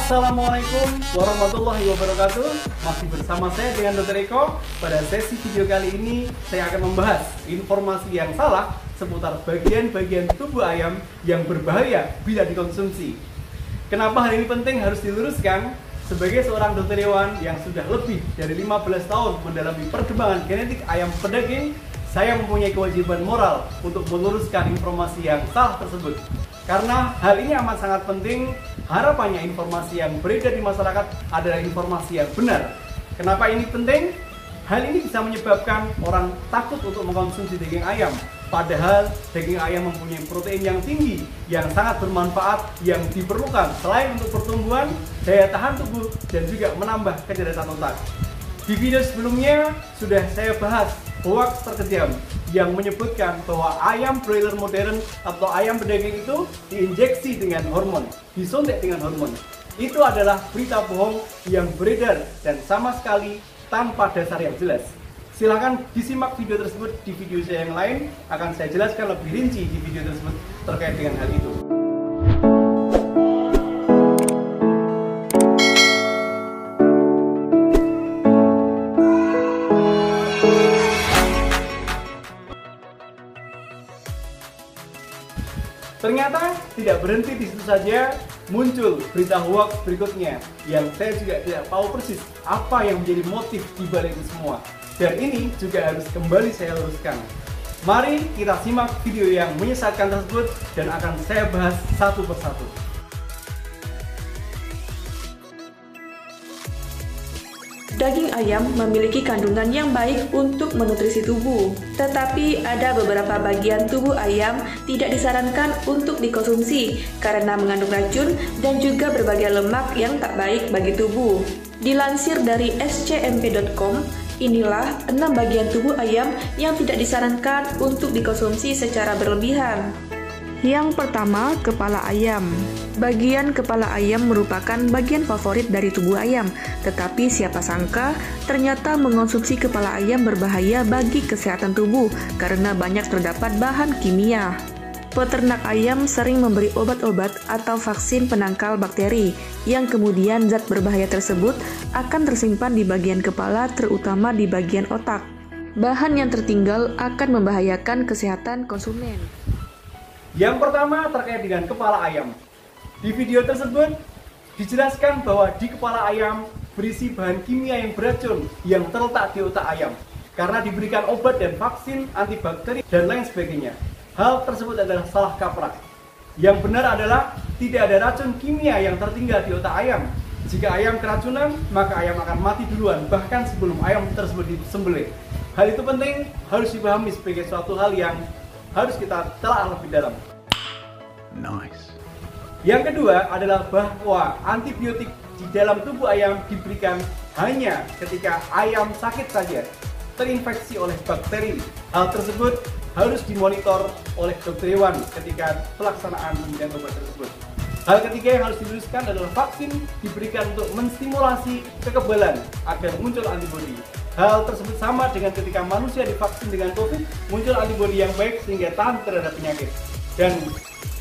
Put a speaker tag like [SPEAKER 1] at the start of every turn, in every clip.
[SPEAKER 1] Assalamualaikum warahmatullahi wabarakatuh. Masih bersama saya dengan Dr. Eko. Pada sesi video kali ini saya akan membahas informasi yang salah seputar bagian-bagian tubuh ayam yang berbahaya bila dikonsumsi. Kenapa hal ini penting harus diluruskan? Sebagai seorang dokter hewan yang sudah lebih dari 15 tahun mendalami perkembangan genetik ayam pedaging, saya mempunyai kewajiban moral untuk meluruskan informasi yang salah tersebut. Karena hal ini amat sangat penting, harapannya informasi yang beredar di masyarakat adalah informasi yang benar. Kenapa ini penting? Hal ini bisa menyebabkan orang takut untuk mengkonsumsi daging ayam. Padahal daging ayam mempunyai protein yang tinggi, yang sangat bermanfaat, yang diperlukan selain untuk pertumbuhan, daya tahan tubuh, dan juga menambah kecerdasan otak. Di video sebelumnya sudah saya bahas hoax terkejam yang menyebutkan bahwa ayam broiler modern atau ayam pedaging itu diinjeksi dengan hormon, disuntik dengan hormon. Itu adalah berita bohong yang beredar dan sama sekali tanpa dasar yang jelas. Silahkan disimak video tersebut di video saya yang lain, akan saya jelaskan lebih rinci di video tersebut terkait dengan hal itu. Ternyata tidak berhenti di situ saja, muncul berita hoax berikutnya yang saya juga tidak tahu persis apa yang menjadi motif di balik itu semua. Dan ini juga harus kembali saya luruskan. Mari kita simak video yang menyesatkan tersebut dan akan saya bahas satu persatu.
[SPEAKER 2] Daging ayam memiliki kandungan yang baik untuk menutrisi tubuh, tetapi ada beberapa bagian tubuh ayam tidak disarankan untuk dikonsumsi karena mengandung racun dan juga berbagai lemak yang tak baik bagi tubuh. Dilansir dari scmp.com, inilah 6 bagian tubuh ayam yang tidak disarankan untuk dikonsumsi secara berlebihan. Yang pertama, kepala ayam. Bagian kepala ayam merupakan bagian favorit dari tubuh ayam, tetapi siapa sangka ternyata mengonsumsi kepala ayam berbahaya bagi kesehatan tubuh karena banyak terdapat bahan kimia. Peternak ayam sering memberi obat-obat atau vaksin penangkal bakteri, yang kemudian zat berbahaya tersebut akan tersimpan di bagian kepala, terutama di bagian otak. Bahan yang tertinggal akan membahayakan kesehatan konsumen.
[SPEAKER 1] Yang pertama terkait dengan kepala ayam. Di video tersebut dijelaskan bahwa di kepala ayam berisi bahan kimia yang beracun yang terletak di otak ayam karena diberikan obat dan vaksin antibakteri dan lain sebagainya. Hal tersebut adalah salah kaprah. Yang benar adalah tidak ada racun kimia yang tertinggal di otak ayam. Jika ayam keracunan, maka ayam akan mati duluan bahkan sebelum ayam tersebut disembelih. Hal itu penting, harus dipahami sebagai suatu hal yang harus kita telah lebih dalam.
[SPEAKER 3] Nice.
[SPEAKER 1] Yang kedua adalah bahwa antibiotik di dalam tubuh ayam diberikan hanya ketika ayam sakit saja, terinfeksi oleh bakteri. Hal tersebut harus dimonitor oleh dokter hewan ketika pelaksanaan pemberian obat tersebut. Hal ketiga yang harus diluruskan adalah vaksin diberikan untuk menstimulasi kekebalan agar muncul antibodi. Hal tersebut sama dengan ketika manusia divaksin dengan COVID, muncul antibodi yang baik sehingga tahan terhadap penyakit. Dan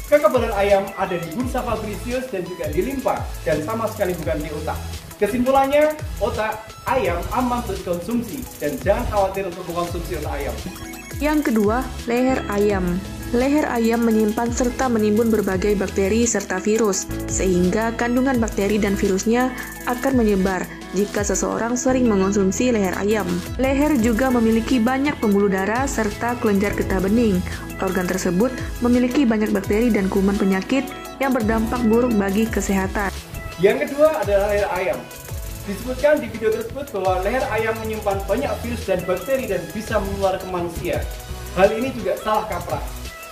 [SPEAKER 1] kekebalan ayam ada di bursa fabricius dan juga di limpa, dan sama sekali bukan di otak. Kesimpulannya, otak ayam aman untuk dikonsumsi dan jangan khawatir untuk mengkonsumsi otak ayam.
[SPEAKER 2] Yang kedua, leher ayam. Leher ayam menyimpan serta menimbun berbagai bakteri serta virus, sehingga kandungan bakteri dan virusnya akan menyebar jika seseorang sering mengonsumsi leher ayam. Leher juga memiliki banyak pembuluh darah serta kelenjar getah bening. Organ tersebut memiliki banyak bakteri dan kuman penyakit yang berdampak buruk bagi kesehatan.
[SPEAKER 1] Yang kedua adalah leher ayam. Disebutkan di video tersebut bahwa leher ayam menyimpan banyak virus dan bakteri dan bisa menular ke manusia. Hal ini juga salah kaprah.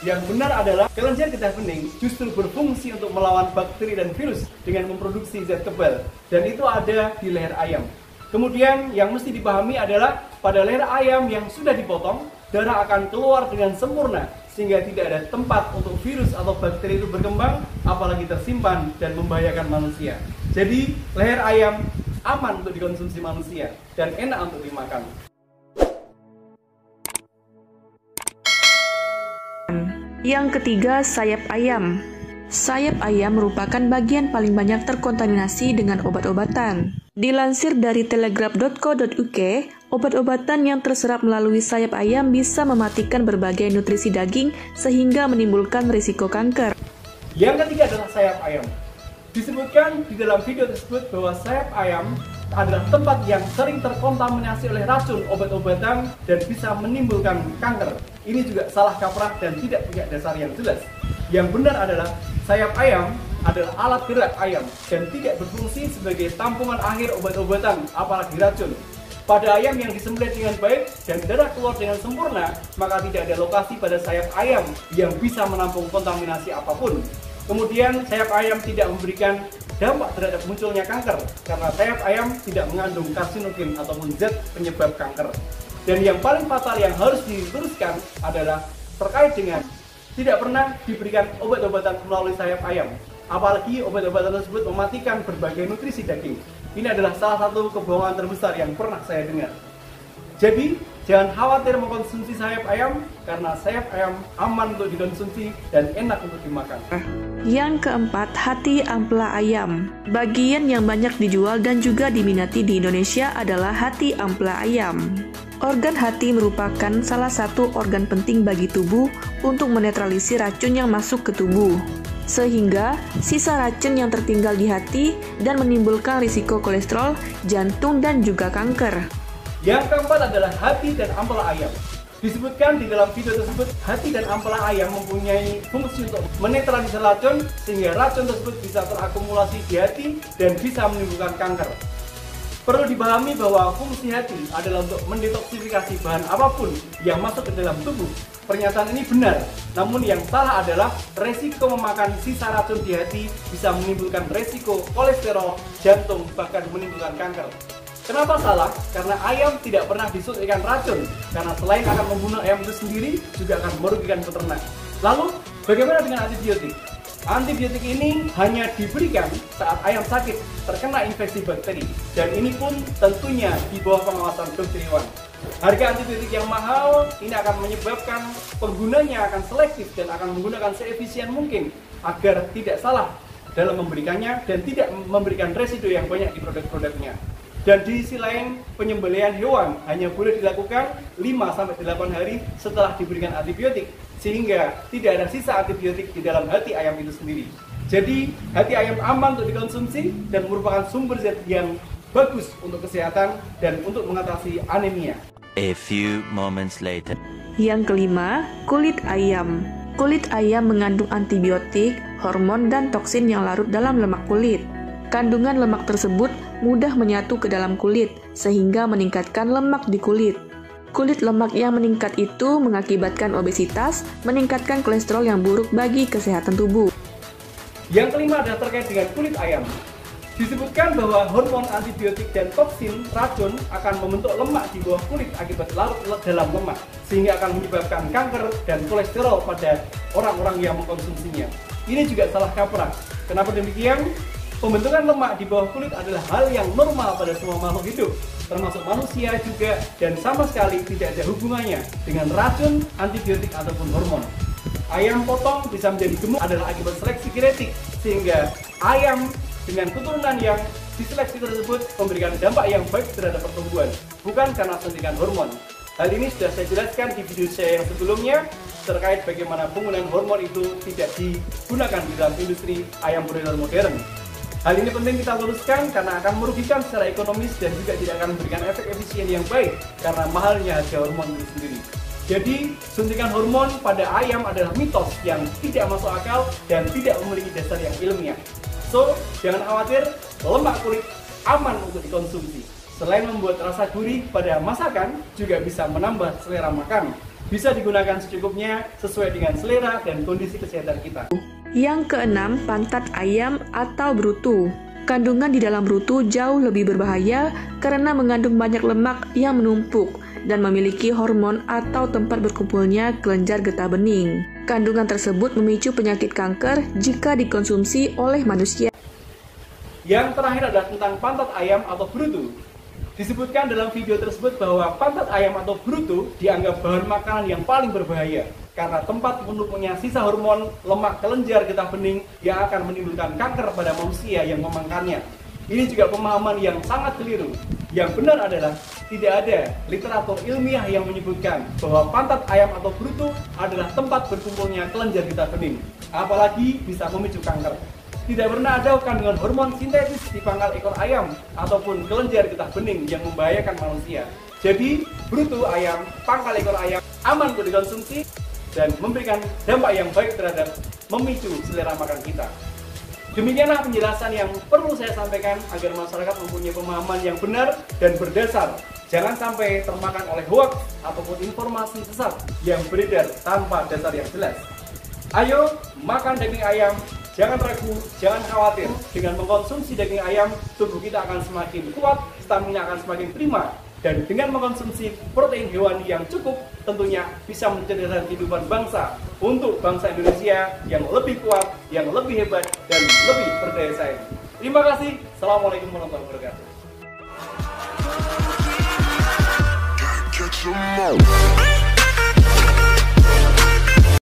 [SPEAKER 1] Yang benar adalah kelenjar getah bening justru berfungsi untuk melawan bakteri dan virus dengan memproduksi zat kebal, dan itu ada di leher ayam. Kemudian yang mesti dipahami adalah pada leher ayam yang sudah dipotong, darah akan keluar dengan sempurna sehingga tidak ada tempat untuk virus atau bakteri itu berkembang, apalagi tersimpan dan membahayakan manusia. Jadi leher ayam aman untuk dikonsumsi manusia dan enak untuk dimakan.
[SPEAKER 2] Yang ketiga, sayap ayam. Sayap ayam merupakan bagian paling banyak terkontaminasi dengan obat-obatan. Dilansir dari telegraph.co.uk, obat-obatan yang terserap melalui sayap ayam bisa mematikan berbagai nutrisi daging sehingga menimbulkan risiko kanker.
[SPEAKER 1] Yang ketiga adalah sayap ayam. Disebutkan di dalam video tersebut bahwa sayap ayam adalah tempat yang sering terkontaminasi oleh racun obat-obatan dan bisa menimbulkan kanker. Ini juga salah kaprah dan tidak punya dasar yang jelas. Yang benar adalah sayap ayam adalah alat gerak ayam dan tidak berfungsi sebagai tampungan akhir obat-obatan, apalagi racun. Pada ayam yang disembelih dengan baik dan darah keluar dengan sempurna, maka tidak ada lokasi pada sayap ayam yang bisa menampung kontaminasi apapun. Kemudian sayap ayam tidak memberikan dampak terhadap munculnya kanker karena sayap ayam tidak mengandung karsinogen ataupun zat penyebab kanker. Dan yang paling fatal yang harus diluruskan adalah terkait dengan tidak pernah diberikan obat-obatan melalui sayap ayam. Apalagi obat-obatan tersebut mematikan berbagai nutrisi daging. Ini adalah salah satu kebohongan terbesar yang pernah saya dengar. Jadi, jangan khawatir mengkonsumsi sayap ayam karena sayap ayam aman untuk dikonsumsi dan enak untuk dimakan.
[SPEAKER 2] Yang keempat, hati ampela ayam. Bagian yang banyak dijual dan juga diminati di Indonesia adalah hati ampela ayam. Organ hati merupakan salah satu organ penting bagi tubuh untuk menetralisir racun yang masuk ke tubuh, sehingga sisa racun yang tertinggal di hati dan menimbulkan risiko kolesterol, jantung, dan juga kanker.
[SPEAKER 1] Yang keempat adalah hati dan ampela ayam. Disebutkan di dalam video tersebut, hati dan ampela ayam mempunyai fungsi untuk menetralisir racun sehingga racun tersebut bisa terakumulasi di hati dan bisa menimbulkan kanker. Perlu dipahami bahwa fungsi hati adalah untuk mendetoksifikasi bahan apapun yang masuk ke dalam tubuh. Pernyataan ini benar, namun yang salah adalah resiko memakan sisa racun di hati bisa menimbulkan resiko kolesterol, jantung, bahkan menimbulkan kanker. Kenapa salah? Karena ayam tidak pernah disuntikkan racun, karena selain akan membunuh ayam itu sendiri, juga akan merugikan peternak. Lalu, bagaimana dengan antibiotik? Antibiotik ini hanya diberikan saat ayam sakit, terkena infeksi bakteri, dan ini pun tentunya di bawah pengawasan dokter hewan. Harga antibiotik yang mahal ini akan menyebabkan penggunanya akan selektif dan akan menggunakan seefisien mungkin agar tidak salah dalam memberikannya dan tidak memberikan residu yang banyak di produk-produknya. Dan di sisi lain, penyembelihan hewan hanya boleh dilakukan 5-8 hari setelah diberikan antibiotik, sehingga tidak ada sisa antibiotik di dalam hati ayam itu sendiri. Jadi, hati ayam aman untuk dikonsumsi dan merupakan sumber zat yang bagus untuk kesehatan dan untuk mengatasi anemia.
[SPEAKER 4] A few moments later.
[SPEAKER 2] Yang kelima, kulit ayam. Kulit ayam mengandung antibiotik, hormon, dan toksin yang larut dalam lemak kulit. Kandungan lemak tersebut mudah menyatu ke dalam kulit, sehingga meningkatkan lemak di kulit. Kulit lemak yang meningkat itu mengakibatkan obesitas, meningkatkan kolesterol yang buruk bagi kesehatan tubuh.
[SPEAKER 1] Yang kelima adalah terkait dengan kulit ayam. Disebutkan bahwa hormon, antibiotik, dan toksin racun akan membentuk lemak di bawah kulit akibat larut dalam lemak, sehingga akan menyebabkan kanker dan kolesterol pada orang-orang yang mengkonsumsinya. Ini juga salah kaprah. Kenapa demikian? Pembentukan lemak di bawah kulit adalah hal yang normal pada semua makhluk hidup, termasuk manusia juga, dan sama sekali tidak ada hubungannya dengan racun, antibiotik, ataupun hormon. Ayam potong bisa menjadi gemuk adalah akibat seleksi genetik, sehingga ayam dengan keturunan yang diseleksi tersebut memberikan dampak yang baik terhadap pertumbuhan, bukan karena suntikan hormon. Hal ini sudah saya jelaskan di video saya yang sebelumnya terkait bagaimana penggunaan hormon itu tidak digunakan di dalam industri ayam broiler modern. Hal ini penting kita luruskan karena akan merugikan secara ekonomis dan juga tidak akan memberikan efek efisien yang baik karena mahalnya harga hormon itu sendiri. Jadi, suntikan hormon pada ayam adalah mitos yang tidak masuk akal dan tidak memiliki dasar yang ilmiah. So, jangan khawatir, lemak kulit aman untuk dikonsumsi. Selain membuat rasa gurih pada masakan, juga bisa menambah selera makan. Bisa digunakan secukupnya sesuai dengan selera dan kondisi kesehatan kita.
[SPEAKER 2] Yang keenam, pantat ayam atau brutu. Kandungan di dalam brutu jauh lebih berbahaya karena mengandung banyak lemak yang menumpuk dan memiliki hormon atau tempat berkumpulnya kelenjar getah bening. Kandungan tersebut memicu penyakit kanker jika dikonsumsi oleh manusia.
[SPEAKER 1] Yang terakhir adalah tentang pantat ayam atau brutu. Disebutkan dalam video tersebut bahwa pantat ayam atau bruto dianggap bahan makanan yang paling berbahaya karena tempat menumpuknya sisa hormon lemak kelenjar getah bening yang akan menimbulkan kanker pada manusia yang memakannya. Ini juga pemahaman yang sangat keliru. Yang benar adalah tidak ada literatur ilmiah yang menyebutkan bahwa pantat ayam atau bruto adalah tempat berkumpulnya kelenjar getah bening, apalagi bisa memicu kanker. Tidak pernah ada kandungan hormon sintetis di pangkal ekor ayam ataupun kelenjar getah bening yang membahayakan manusia. Jadi, bruto ayam, pangkal ekor ayam aman untuk dikonsumsi dan memberikan dampak yang baik terhadap memicu selera makan kita. Demikianlah penjelasan yang perlu saya sampaikan agar masyarakat mempunyai pemahaman yang benar dan berdasar. Jangan sampai termakan oleh hoax ataupun informasi sesat yang beredar tanpa dasar yang jelas. Ayo makan daging ayam, jangan ragu, jangan khawatir. Dengan mengkonsumsi daging ayam, tubuh kita akan semakin kuat, stamina akan semakin prima. Dan dengan mengkonsumsi protein hewani yang cukup, tentunya bisa mencerdaskan kehidupan bangsa untuk bangsa Indonesia yang lebih kuat, yang lebih hebat, dan lebih berdaya saing. Terima kasih. Assalamualaikum warahmatullahi wabarakatuh.